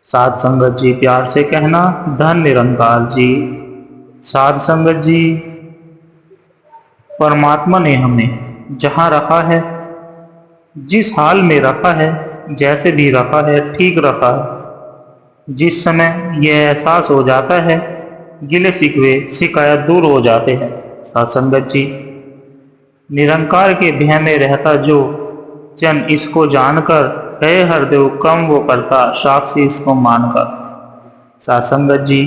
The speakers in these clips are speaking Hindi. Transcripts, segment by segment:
साध संगत जी प्यार से कहना, धन निरंकार जी। साध संगत जी, परमात्मा ने हमें जहाँ रखा है, जिस हाल में रखा है, जैसे भी रखा है, ठीक रखा है। जिस समय यह एहसास हो जाता है, गिले शिकवे शिकायत दूर हो जाते हैं। साध संगत जी, निरंकार के भय में रहता जो जन इसको जानकर, है हरदेव कम वो करता साक्षी इसको मानकर। साध संगत जी,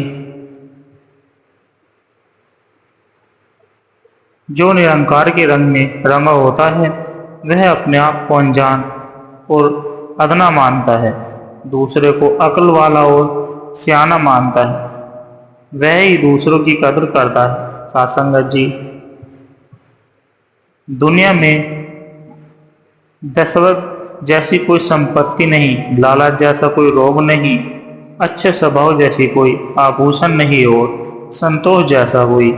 जो निरंकार के रंग में रंगा होता है, वह अपने आप को अनजान और अदना मानता है, दूसरे को अक्ल वाला और सियाना मानता है, वह ही दूसरों की कदर करता है। साध संगत जी, दुनिया में दशरथ जैसी कोई संपत्ति नहीं, लालच जैसा कोई रोग नहीं, अच्छे स्वभाव जैसी कोई आभूषण नहीं और संतोष जैसा कोई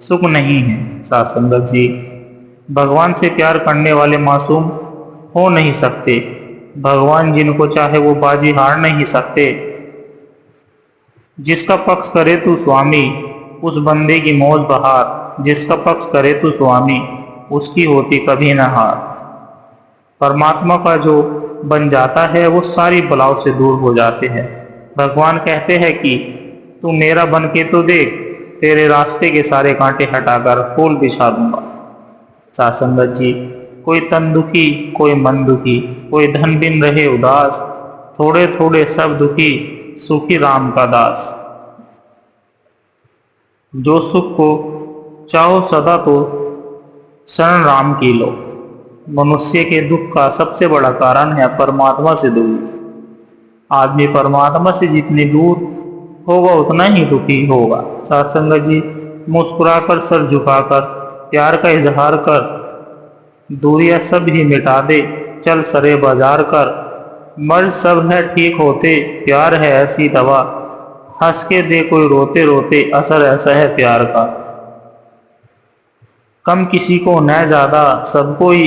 सुख नहीं है। साध संगत जी, भगवान से प्यार करने वाले मासूम हो नहीं सकते, भगवान जिनको चाहे वो बाजी हार नहीं सकते। जिसका पक्ष करे तू स्वामी, उस बंदे की मौज बहार, जिसका पक्ष करे तू स्वामी, उसकी होती कभी न हार। परमात्मा का जो बन जाता है, वो सारी बलाओं से दूर हो जाते हैं। भगवान कहते हैं कि तू मेरा बन के तो देख, तेरे रास्ते के सारे कांटे हटाकर फूल बिछा दूंगा। साध संगत जी, कोई तन दुखी, कोई मन दुखी, कोई धन बिन रहे उदास, थोड़े थोड़े सब दुखी, सुखी राम का दास। जो सुख को चाहो सदा तो शरण राम की लो। मनुष्य के दुख का सबसे बड़ा कारण है परमात्मा से दूर। आदमी परमात्मा से जितनी दूर होगा उतना ही दुखी होगा। साध संगत जी, मुस्कुराकर सर झुकाकर प्यार का इजहार कर, दूरियां सब ही मिटा दे, चल सरे बाजार कर। मर्ज सब है ठीक होते, प्यार है ऐसी दवा, हंस के दे कोई रोते रोते, असर ऐसा है प्यार का। कम किसी को न ज्यादा, सबको ही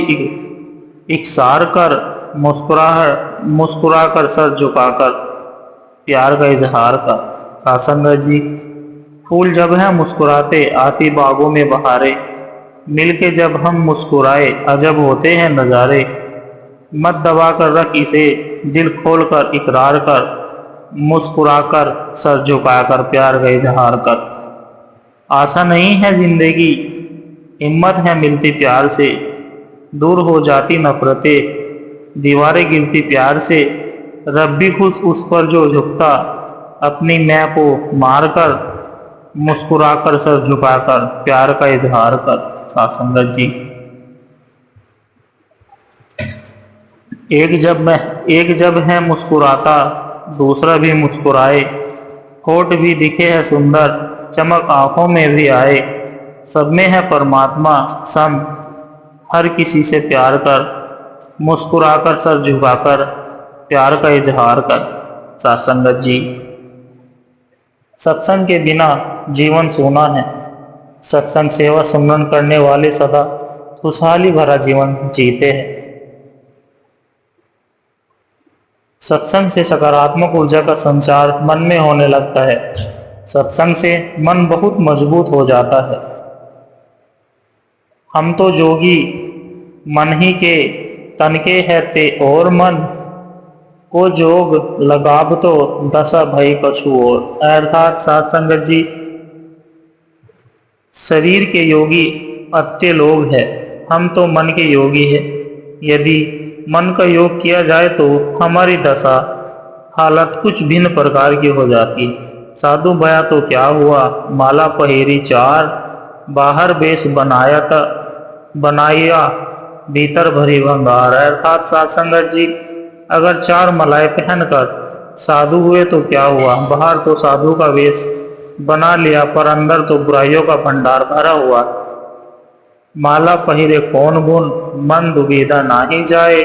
इकसार कर, मुस्कुरा कर सर झुकाकर प्यार का इजहार कर। साध संगत जी, फूल जब है मुस्कुराते, आती बागों में बहारे, मिलके जब हम मुस्कुराए, अजब होते हैं नजारे। मत दबा कर रख इसे, दिल खोल कर इकरार कर, मुस्कुरा कर सर झुका कर प्यार का इजहार कर। आशा नहीं है जिंदगी, हिम्मत है मिलती प्यार से, दूर हो जाती नफरतें, दीवारें गिरती प्यार से। रब भी खुश उस पर जो झुकता, अपनी मैं को मार कर, मुस्कुरा कर सर झुकाकर प्यार का इजहार कर। साध संगत जी, एक जब है मुस्कुराता, दूसरा भी मुस्कुराए, होठ भी दिखे है सुंदर, चमक आंखों में भी आए। सब में है परमात्मा संत, हर किसी से प्यार कर, मुस्कुराकर सर झुकाकर प्यार का इजहार कर। साध संगत जी, सत्संग के बिना जीवन सूना है, सत्संग सेवा सुमरन करने वाले सदा खुशहाली भरा जीवन जीते हैं। सत्संग से सकारात्मक ऊर्जा का संचार मन में होने लगता है, सत्संग से मन बहुत मजबूत हो जाता है। हम तो जोगी मन ही के तनके है ते और मन, को जोग लगाब तो दशा भई कछु और। अर्थात साध संगत जी, शरीर के योगी अत्य लोग हैं, हम तो मन के योगी हैं। यदि मन का योग किया जाए तो हमारी दशा हालत कुछ भिन्न प्रकार की हो जाती। साधु भया तो क्या हुआ, माला पहेरी चार, बाहर बेस बनाया भीतर भरी भंगार। अर्थात साध संगत जी, अगर चार मलाएं पहनकर साधु हुए तो क्या हुआ, बाहर तो साधु का वेश बना लिया पर अंदर तो बुराइयों का भंडार भरा हुआ। माला पहिरे कौन गुण, मन दुविधा नाही जाए,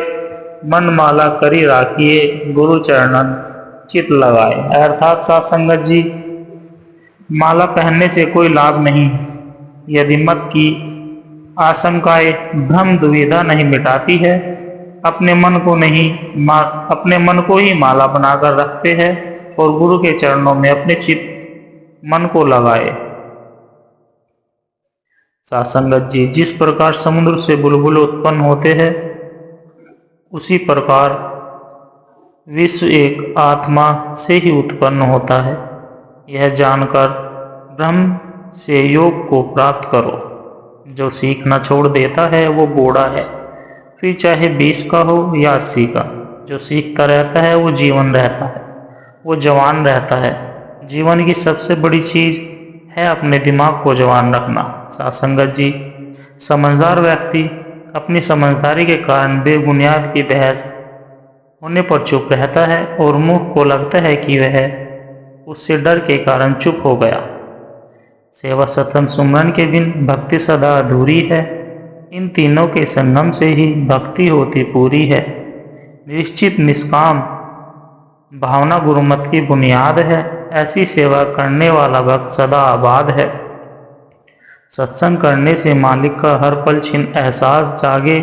मन माला करी राखिए, गुरु चरणन चित लगाए। अर्थात साध संगत जी, माला पहनने से कोई लाभ नहीं, यदि मत की आशंकाएं भ्रम दुविधा नहीं मिटाती है, अपने मन को ही माला बनाकर रखते हैं और गुरु के चरणों में अपने चित्त मन को लगाए। सासंगत जी, जिस प्रकार समुद्र से बुलबुल उत्पन्न होते हैं, उसी प्रकार विश्व एक आत्मा से ही उत्पन्न होता है। यह जानकर ब्रह्म से योग को प्राप्त करो। जो सीखना छोड़ देता है वो बूढ़ा है, फिर चाहे 20 का हो या 80 का। जो सीखता रहता है वो जीवन रहता है, वो जवान रहता है। जीवन की सबसे बड़ी चीज है अपने दिमाग को जवान रखना। सासंगत जी, समझदार व्यक्ति अपनी समझदारी के कारण बेबुनियाद की बहस होने पर चुप रहता है और मूर्ख को लगता है कि वह उससे डर के कारण चुप हो गया। सेवा, सत्संग, सुमरन के बिन भक्ति सदा अधूरी है। इन तीनों के संगम से ही भक्ति होती पूरी है। निश्चित निष्काम भावना गुरुमत की बुनियाद है। ऐसी सेवा करने वाला भक्त सदा आबाद है। सत्संग करने से मालिक का हर पल छिन एहसास जागे,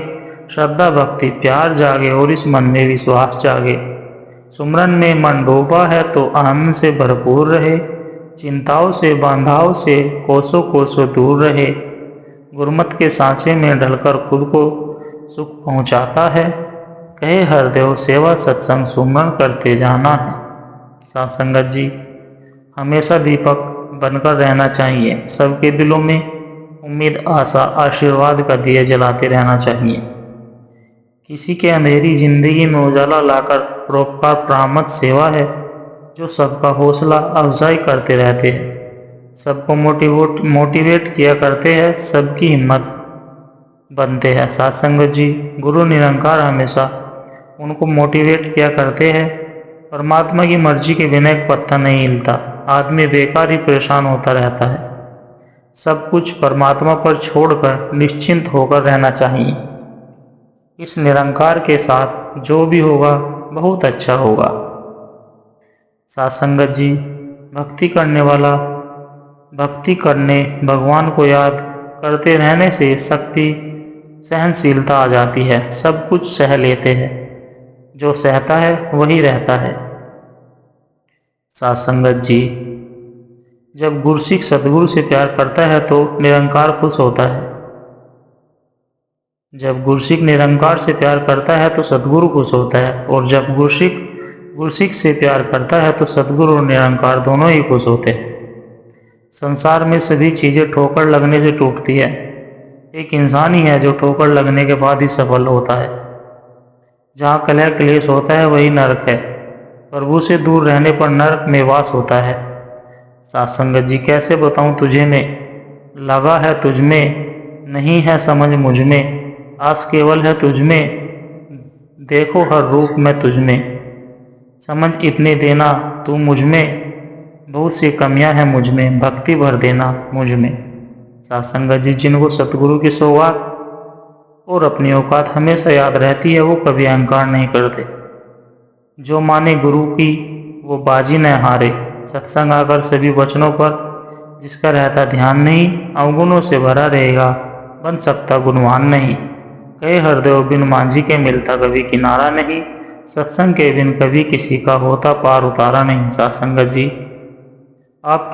श्रद्धा भक्ति प्यार जागे और इस मन में विश्वास जागे। सुमरन में मन डूबा है तो आनंद से भरपूर रहे, चिंताओं से बांधाओं से कोसों कोसों दूर रहे। गुरुमत के सांचे में ढलकर खुद को सुख पहुंचाता है। कहे हरदेव, सेवा सत्संग सुमरन करते जाना है। सासंगत जी, हमेशा दीपक बनकर रहना चाहिए। सबके दिलों में उम्मीद, आशा, आशीर्वाद का दिया जलाते रहना चाहिए। किसी के अंधेरी जिंदगी में उजाला लाकर परोपकार प्रामद सेवा है। जो सबका हौसला अफजाई करते रहते हैं, सबको मोटिवेट किया करते हैं, सबकी हिम्मत बनते हैं। सासंगत जी, गुरु निरंकार हमेशा उनको मोटिवेट किया करते हैं। परमात्मा की मर्जी के बिना एक पत्ता नहीं हिलता। आदमी बेकार ही परेशान होता रहता है। सब कुछ परमात्मा पर छोड़कर निश्चिंत होकर रहना चाहिए। इस निरंकार के साथ जो भी होगा बहुत अच्छा होगा। सासंगत जी, भक्ति करने भगवान को याद करते रहने से शक्ति, सहनशीलता आ जाती है। सब कुछ सह लेते हैं। जो सहता है वही रहता है। सासंगत जी, जब गुरसिक सदगुरु से प्यार करता है तो निरंकार खुश होता है। जब गुरसिक निरंकार से प्यार करता है तो सदगुरु खुश होता है, और जब गुरसिक से प्यार करता है तो सदगुरु और निरंकार दोनों ही खुश होते हैं। संसार में सभी चीजें ठोकर लगने से टूटती है। एक इंसान ही है जो ठोकर लगने के बाद ही सफल होता है। जहाँ कलह क्लेश होता है वही नरक है। प्रभु से दूर रहने पर नरक में वास होता है। सासंगत जी, कैसे बताऊं तुझे मैं, लगा है तुझ में, नहीं है समझ मुझ में। आस केवल है तुझ में, देखो हर रूप में तुझ में। समझ इतने देना तू मुझ में, बहुत सी कमियां हैं मुझ में, भक्ति भर देना मुझ में। सासंगत जी, जिनको सतगुरु की सौगात और अपनी औकात हमेशा याद रहती है वो कभी अहंकार नहीं करते। जो माने गुरु की वो बाजी न हारे। सत्संग आकर सभी वचनों पर जिसका रहता ध्यान नहीं, अवगुणों से भरा रहेगा, बन सकता गुणवान नहीं। कहे हरदेव, बिन मांझी के मिलता कभी किनारा नहीं। सत्संग के बिन कभी किसी का होता पार उतारा नहीं। सासंगत जी, आप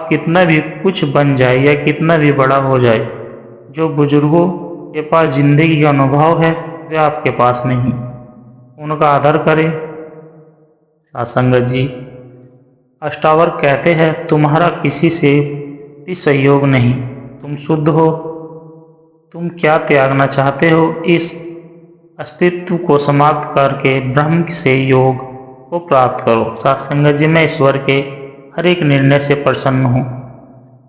कितना भी कुछ बन जाए या कितना भी बड़ा हो जाए, जो बुजुर्गों के पास जिंदगी का अनुभव है वे आपके पास नहीं। उनका आदर करें। सासंगत जी, अष्टावर कहते हैं, तुम्हारा किसी से भी सहयोग नहीं। तुम शुद्ध हो, तुम क्या त्यागना चाहते हो। इस अस्तित्व को समाप्त करके ब्रह्म से योग को प्राप्त करो। सासंगत जी, मैं ईश्वर के हर एक निर्णय से प्रसन्न हूँ।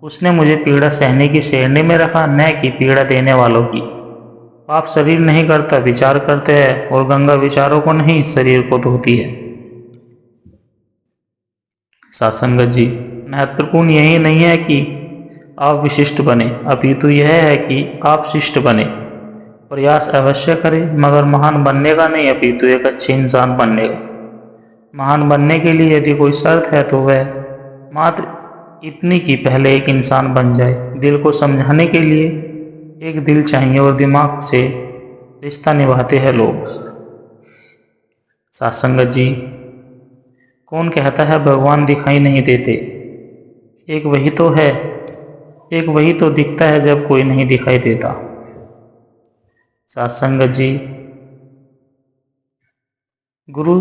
उसने मुझे पीड़ा सहने की श्रेणी में रखा, न कि पीड़ा देने वालों की। पाप शरीर नहीं करता, विचार करते हैं, और गंगा विचारों को नहीं शरीर को धोती है। सासंगत जी, महत्वपूर्ण यही नहीं है कि आप विशिष्ट बने, अपितु यह है कि आप शिष्ट बने। प्रयास अवश्य करें, मगर महान बनने का नहीं, अपितु एक अच्छे इंसान बनने का। महान बनने के लिए यदि कोई शर्त है तो वह मात्र इतनी कि पहले एक इंसान बन जाए। दिल को समझाने के लिए एक दिल चाहिए, और दिमाग से रिश्ता निभाते हैं लोग। सासंगत जी, कौन कहता है भगवान दिखाई नहीं देते? एक वही तो है, एक वही तो दिखता है जब कोई नहीं दिखाई देता। साथ संगत जी, गुरु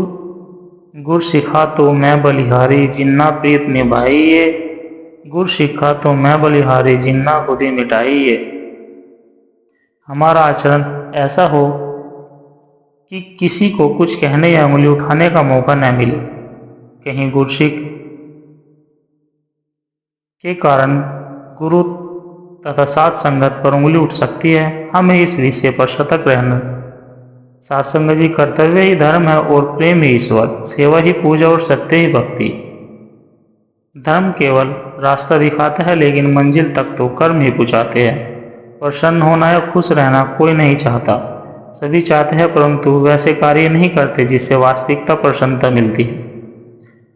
गुर सिखा तो मैं बलिहारी, जिन्ना प्रीत निभाइए। गुर सिखा तो मैं बलिहारी, जिन्ना खुदी मिटाइए। हमारा आचरण ऐसा हो कि किसी को कुछ कहने या उंगली उठाने का मौका न मिले। कहीं गुरसिख के कारण गुरु तथा साथ संगत पर उंगली उठ सकती है। हमें इस विषय पर सतर्क रहना। साथ संगत जी, कर्तव्य ही धर्म है और प्रेम ही ईश्वर, सेवा ही पूजा और सत्य ही भक्ति। धर्म केवल रास्ता दिखाता है, लेकिन मंजिल तक तो कर्म ही पहुंचाते हैं। प्रसन्न होना या खुश रहना कोई नहीं चाहता, सभी चाहते हैं, परंतु वैसे कार्य नहीं करते जिससे वास्तविकता प्रसन्नता मिलती है।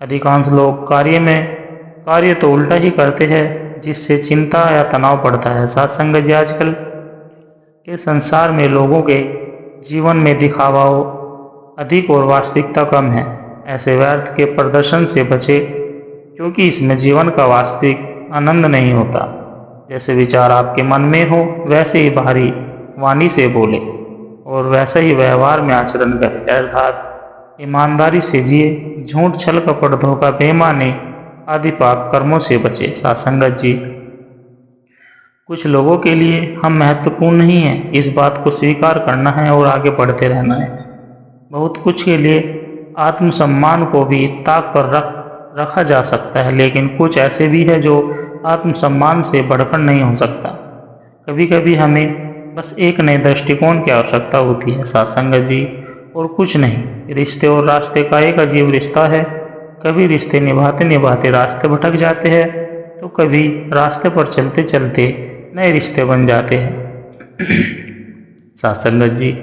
अधिकांश लोग कार्य तो उल्टा ही करते हैं, जिससे चिंता या तनाव बढ़ता है। साथ संगत जी, आजकल के संसार में लोगों के जीवन में दिखावा अधिक और वास्तविकता कम है। ऐसे व्यर्थ के प्रदर्शन से बचे, क्योंकि इसमें जीवन का वास्तविक आनंद नहीं होता। जैसे विचार आपके मन में हो, वैसे ही बाहरी वाणी से बोले और वैसे ही व्यवहार में आचरण करें। अर्थात ईमानदारी से जिए, झूठ, छल, कपट, धोखा, बेईमानी आदि पाप कर्मों से बचे। साथ संगत जी, कुछ लोगों के लिए हम महत्वपूर्ण नहीं हैं, इस बात को स्वीकार करना है और आगे बढ़ते रहना है। बहुत कुछ के लिए आत्मसम्मान को भी ताक पर रखा जा सकता है, लेकिन कुछ ऐसे भी है जो आत्मसम्मान से बढ़कर नहीं हो सकता। कभी कभी हमें बस एक नए दृष्टिकोण की आवश्यकता होती है। साथ संगत जी, और कुछ नहीं। रिश्ते और रास्ते का एक अजीब रिश्ता है। कभी रिश्ते निभाते निभाते रास्ते भटक जाते हैं, तो कभी रास्ते पर चलते चलते नए रिश्ते बन जाते हैं। साथ संगत जी,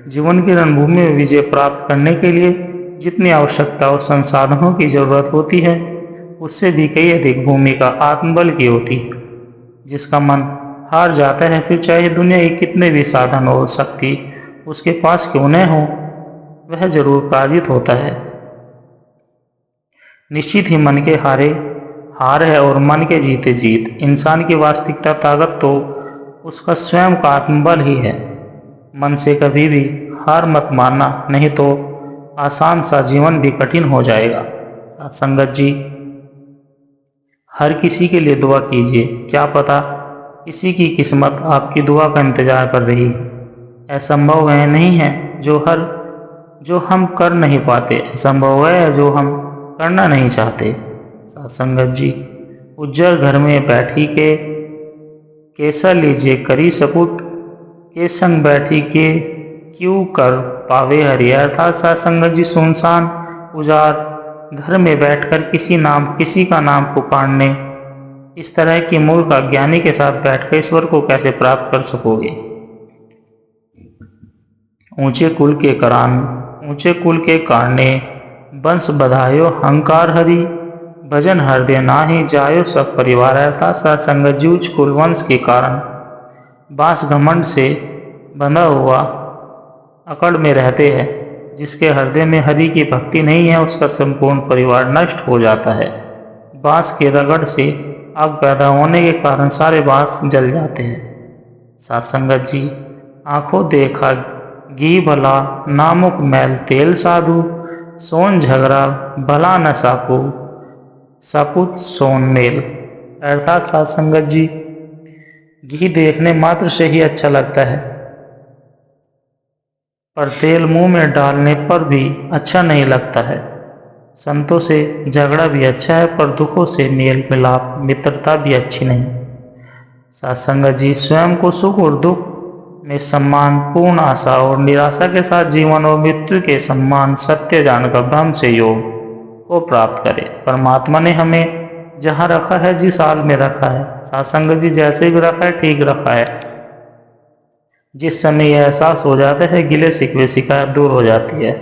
जीवन की रणभूमि में विजय प्राप्त करने के लिए जितनी आवश्यकता और संसाधनों की जरूरत होती है, उससे भी कई अधिक भूमिका आत्मबल की होती है। जिसका मन हार जाता है, फिर चाहे दुनिया के कितने भी साधन और शक्ति उसके पास क्यों न हो, वह जरूर पराजित होता है। निश्चित ही मन के हार है और मन के जीते जीत। इंसान की वास्तविकता ताकत तो उसका स्वयं का आत्मबल ही है। मन से कभी भी हार मत मानना, नहीं तो आसान सा जीवन भी कठिन हो जाएगा। संगत जी, हर किसी के लिए दुआ कीजिए, क्या पता किसी की किस्मत आपकी दुआ का इंतजार कर रही है। असंभव वह नहीं है जो हम कर नहीं पाते, असंभव है जो हम करना नहीं चाहते। संगत जी, उज्जर घर में बैठी के कैसा लीजिए करी सपुट, के संग बैठी के क्यों कर पावे हरि। अर्थात संगत जी, सुनसान उजाड़ घर में बैठकर किसी का नाम पुकारने, इस तरह की मूर्ख अज्ञानी के साथ बैठकर ईश्वर को कैसे प्राप्त कर सकोगे। ऊंचे कुल के कारणे वंश बधायो हंकार हरि, भजन हृदय नाही जायो सब परिवार। अर्थात संगत जी, उच्च कुल वंश के कारण बास घमंड से बंधा हुआ अकड़ में रहते हैं। जिसके हृदय में हरि की भक्ति नहीं है, उसका संपूर्ण परिवार नष्ट हो जाता है। बांस के रगड़ से आग पैदा होने के कारण सारे बांस जल जाते हैं। साथ संगत जी, आंखों देखा घी भला, नामुक मैल तेल साधु, सोन झगड़ा भला न साकू, सपुत सोन मेल। अर्थात साथ संगत जी, घी देखने मात्र से ही अच्छा लगता है, पर तेल मुंह में डालने पर भी अच्छा नहीं लगता है। संतों से झगड़ा भी अच्छा है, पर दुखों से मेल मिलाप मित्रता भी अच्छी नहीं। साथ संगत जी, स्वयं को सुख और दुख में सम्मान, पूर्ण आशा और निराशा के साथ जीवन और मृत्यु के सम्मान सत्य जानकर ब्रह्म से योग को प्राप्त करे। परमात्मा ने हमें जहाँ रखा है, जिस हाल में रखा है, साथ संगत जी, जैसे भी रखा है ठीक रखा है। जिस समय यह एहसास हो जाता है, गिले शिकवे शिकायत दूर हो जाती है।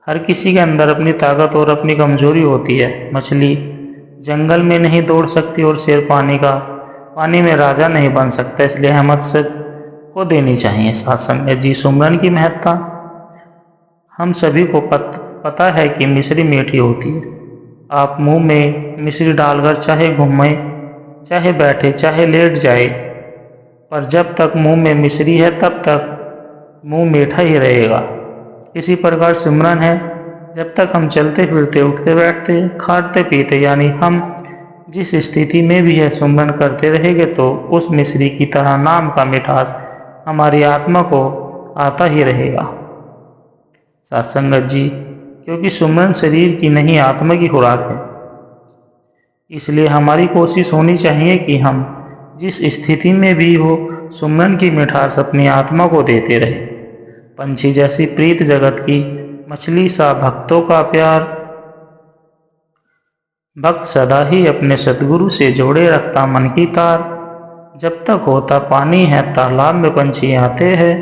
हर किसी के अंदर अपनी ताकत और अपनी कमजोरी होती है। मछली जंगल में नहीं दौड़ सकती और शेर पानी में राजा नहीं बन सकता, इसलिए अहमद से को देनी चाहिए। साथ संगत जी, सुमरन की महत्ता हम सभी को पता है कि मिश्री मीठी होती है। आप मुंह में मिश्री डालकर चाहे घूमें, चाहे बैठे, चाहे लेट जाए, पर जब तक मुंह में मिश्री है तब तक मुंह मीठा ही रहेगा। इसी प्रकार सिमरन है, जब तक हम चलते फिरते, उठते बैठते, खाते पीते, यानी हम जिस स्थिति में भी है सुमरन करते रहेंगे तो उस मिश्री की तरह नाम का मिठास हमारी आत्मा को आता ही रहेगा। सत्संगत जी, क्योंकि सुमरन शरीर की नहीं आत्मा की खुराक है, इसलिए हमारी कोशिश होनी चाहिए कि हम जिस स्थिति में भी हो सुमरन की मिठास अपनी आत्मा को देते रहे। पंछी जैसी प्रीत जगत की, मछली सा भक्तों का प्यार, भक्त सदा ही अपने सद्गुरु से जोड़े रखता मन की तार। जब तक होता पानी है तालाब में पंछी आते हैं,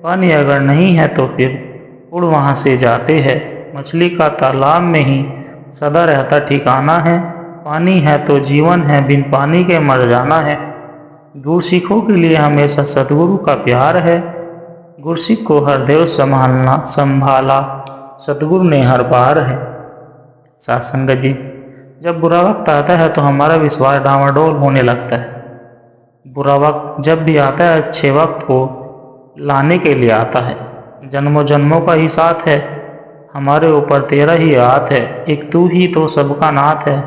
पानी अगर नहीं है तो फिर उड़ वहाँ से जाते हैं। मछली का तालाब में ही सदा रहता ठिकाना है, पानी है तो जीवन है, बिन पानी के मर जाना है। गुरसिखों के लिए हमेशा सद्गुरु का प्यार है, गुरसिख को हरदेव संभाला सद्गुरु ने हर बार है। सत्संगत जी, जब बुरा वक्त आता है तो हमारा विश्वास डामाडोल होने लगता है। बुरा वक्त जब भी आता है अच्छे वक्त को लाने के लिए आता है। जन्मों जन्मों का ही साथ है, हमारे ऊपर तेरा ही हाथ है। एक तू ही तो सबका नाथ है,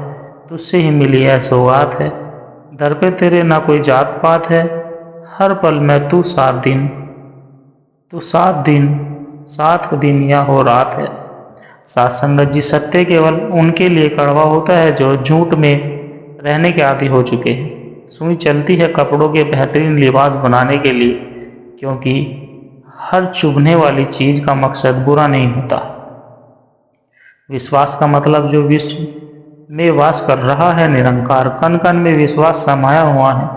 तुझसे ही मिली है सौगात है। दर पे तेरे ना कोई जात पात है, हर पल में तू 7 दिन या हो रात है। सत्संगत जी, सत्य केवल उनके लिए कड़वा होता है जो झूठ में रहने के आदी हो चुके हैं। सुई चलती है कपड़ों के बेहतरीन लिबास बनाने के लिए, क्योंकि हर चुभने वाली चीज का मकसद बुरा नहीं होता। विश्वास का मतलब जो विश्व में वास कर रहा है निरंकार, कण कण में विश्वास समाया हुआ है।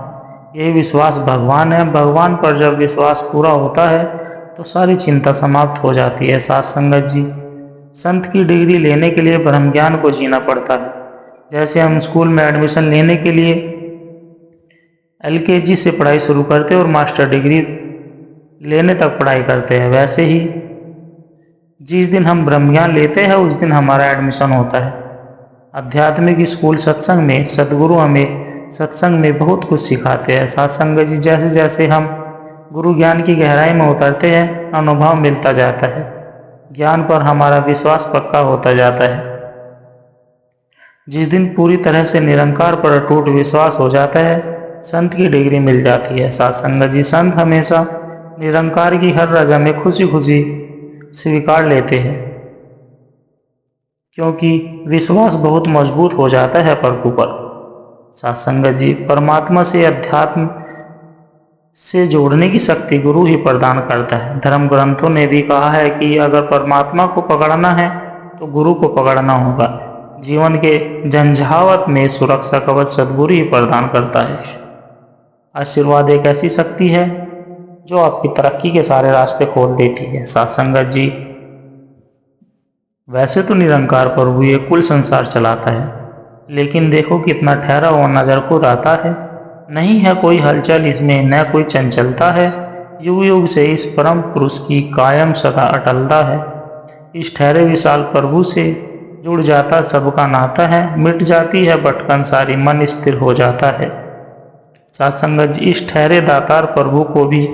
यही विश्वास भगवान है। भगवान पर जब विश्वास पूरा होता है तो सारी चिंता समाप्त हो जाती है। सत्संगत जी, संत की डिग्री लेने के लिए ब्रह्म ज्ञान को जीना पड़ता है। जैसे हम स्कूल में एडमिशन लेने के लिए LKG से पढ़ाई शुरू करते हैं और मास्टर डिग्री लेने तक पढ़ाई करते हैं, वैसे ही जिस दिन हम ब्रह्म ज्ञान लेते हैं उस दिन हमारा एडमिशन होता है। आध्यात्मिक स्कूल सत्संग में सद्गुरु हमें सत्संग में बहुत कुछ सिखाते हैं। सत्संग जी, जैसे जैसे हम गुरु ज्ञान की गहराई में उतरते हैं अनुभव मिलता जाता है, ज्ञान पर हमारा विश्वास पक्का होता जाता है। जिस दिन पूरी तरह से निरंकार पर अटूट विश्वास हो जाता है संत की डिग्री मिल जाती है। सत्संगत जी, संत हमेशा निरंकार की हर रजा में खुशी खुशी स्वीकार लेते हैं, क्योंकि विश्वास बहुत मजबूत हो जाता है प्रभु पर। सत्संगत जी, परमात्मा से अध्यात्म से जोड़ने की शक्ति गुरु ही प्रदान करता है। धर्म ग्रंथों ने भी कहा है कि अगर परमात्मा को पकड़ना है तो गुरु को पकड़ना होगा। जीवन के झंझावत में सुरक्षा कवच सद्गुरु ही प्रदान करता है। आशीर्वाद एक ऐसी शक्ति है जो आपकी तरक्की के सारे रास्ते खोल देती है। सत्संगत जी, वैसे तो निरंकार प्रभु ये कुल संसार चलाता है, लेकिन देखो कितना ठहरा हुआ नजर खुद आता है। नहीं है कोई हलचल इसमें, न कोई चंचलता है। युग युग से इस परम पुरुष की कायम सदा अटलता है। इस ठहरे विशाल प्रभु से जुड़ जाता सबका नाता है। मिट जाती है भटकन सारी, मन स्थिर हो जाता है। सत्संगत जी, इस ठहरे दातार प्रभु को भी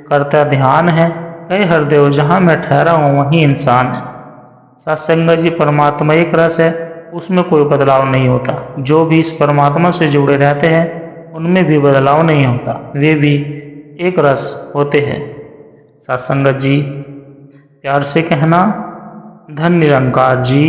करता ध्यान है। कहे हरदेव जहाँ मैं ठहरा हूँ वहीं इंसान है। सत्संगत जी, परमात्मा एक रस है, उसमें कोई बदलाव नहीं होता। जो भी इस परमात्मा से जुड़े रहते हैं उनमें भी बदलाव नहीं होता, वे भी एक रस होते हैं। सत्संगत जी, प्यार से कहना धन निरंकार जी।